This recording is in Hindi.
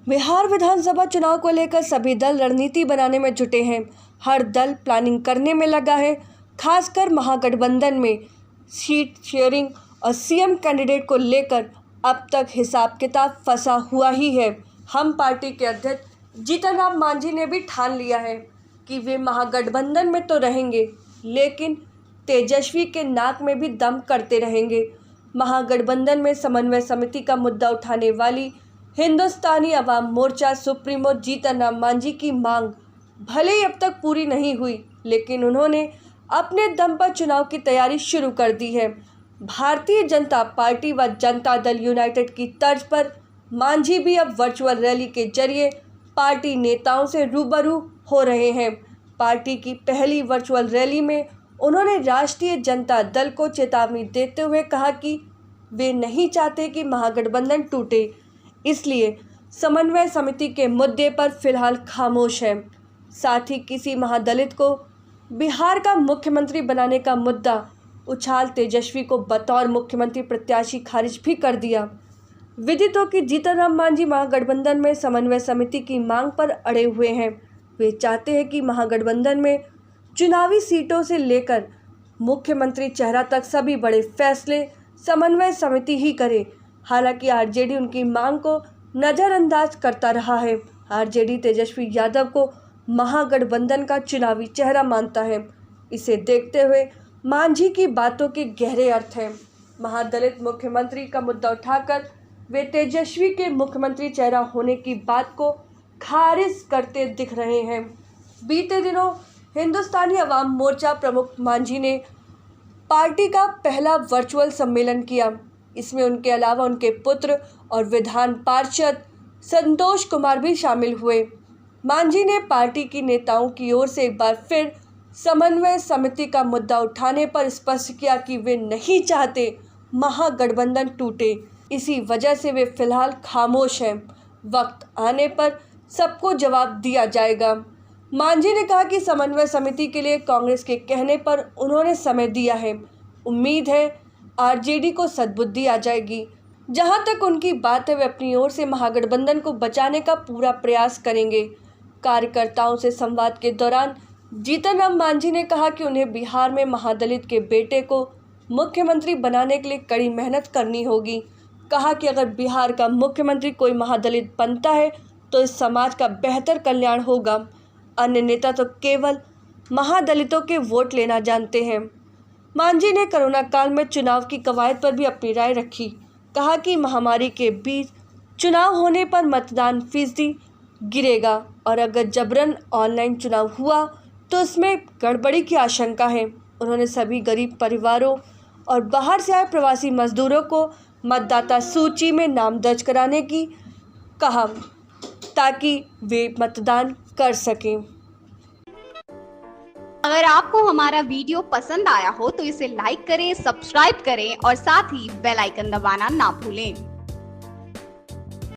बिहार विधानसभा चुनाव को लेकर सभी दल रणनीति बनाने में जुटे हैं। हर दल प्लानिंग करने में लगा है। खासकर महागठबंधन में सीट शेयरिंग और सीएम कैंडिडेट को लेकर अब तक हिसाब किताब फंसा हुआ ही है। हम पार्टी के अध्यक्ष जीतन राम मांझी ने भी ठान लिया है कि वे महागठबंधन में तो रहेंगे, लेकिन तेजस्वी के नाक में भी दम करते रहेंगे। महागठबंधन में समन्वय समिति का मुद्दा उठाने वाली हिंदुस्तानी अवाम मोर्चा सुप्रीमो जीतन राम मांझी की मांग भले ही अब तक पूरी नहीं हुई, लेकिन उन्होंने अपने दम पर चुनाव की तैयारी शुरू कर दी है। भारतीय जनता पार्टी व जनता दल यूनाइटेड की तर्ज पर मांझी भी अब वर्चुअल रैली के जरिए पार्टी नेताओं से रूबरू हो रहे हैं। पार्टी की पहली वर्चुअल रैली में उन्होंने राष्ट्रीय जनता दल को चेतावनी देते हुए कहा कि वे नहीं चाहते कि महागठबंधन टूटे, इसलिए समन्वय समिति के मुद्दे पर फिलहाल खामोश है। साथ ही किसी महादलित को बिहार का मुख्यमंत्री बनाने का मुद्दा उछाल तेजस्वी को बतौर मुख्यमंत्री प्रत्याशी खारिज भी कर दिया। विदित हो कि जीतन राम मांझी महागठबंधन में समन्वय समिति की मांग पर अड़े हुए हैं। वे चाहते हैं कि महागठबंधन में चुनावी सीटों से लेकर मुख्यमंत्री चेहरा तक सभी बड़े फैसले समन्वय समिति ही करे। हालांकि आरजेडी उनकी मांग को नज़रअंदाज करता रहा है। आरजेडी तेजस्वी यादव को महागठबंधन का चुनावी चेहरा मानता है। इसे देखते हुए मांझी की बातों के गहरे अर्थ हैं। महादलित मुख्यमंत्री का मुद्दा उठाकर वे तेजस्वी के मुख्यमंत्री चेहरा होने की बात को खारिज करते दिख रहे हैं। बीते दिनों हिंदुस्तानी अवाम मोर्चा प्रमुख मांझी ने पार्टी का पहला वर्चुअल सम्मेलन किया। इसमें उनके अलावा उनके पुत्र और विधान पार्षद संतोष कुमार भी शामिल हुए। मांझी ने पार्टी की नेताओं की ओर से एक बार फिर समन्वय समिति का मुद्दा उठाने पर स्पष्ट किया कि वे नहीं चाहते महागठबंधन टूटे, इसी वजह से वे फिलहाल खामोश हैं। वक्त आने पर सबको जवाब दिया जाएगा। मांझी ने कहा कि समन्वय समिति के लिए कांग्रेस के कहने पर उन्होंने समय दिया है। उम्मीद है आरजेडी को सद्बुद्धि आ जाएगी। जहां तक उनकी बात है, वे अपनी ओर से महागठबंधन को बचाने का पूरा प्रयास करेंगे। कार्यकर्ताओं से संवाद के दौरान जीतन राम मांझी ने कहा कि उन्हें बिहार में महादलित के बेटे को मुख्यमंत्री बनाने के लिए कड़ी मेहनत करनी होगी। कहा कि अगर बिहार का मुख्यमंत्री कोई महादलित बनता है तो इस समाज का बेहतर कल्याण होगा। अन्य नेता तो केवल महादलितों के वोट लेना जानते हैं। मांझी ने कोरोना काल में चुनाव की कवायद पर भी अपनी राय रखी। कहा कि महामारी के बीच चुनाव होने पर मतदान फीसदी गिरेगा और अगर जबरन ऑनलाइन चुनाव हुआ तो इसमें गड़बड़ी की आशंका है। उन्होंने सभी गरीब परिवारों और बाहर से आए प्रवासी मजदूरों को मतदाता सूची में नाम दर्ज कराने की कहा ताकि वे मतदान कर सकें। अगर आपको हमारा वीडियो पसंद आया हो तो इसे लाइक करें, सब्सक्राइब करें और साथ ही बेल आइकन दबाना ना भूलें।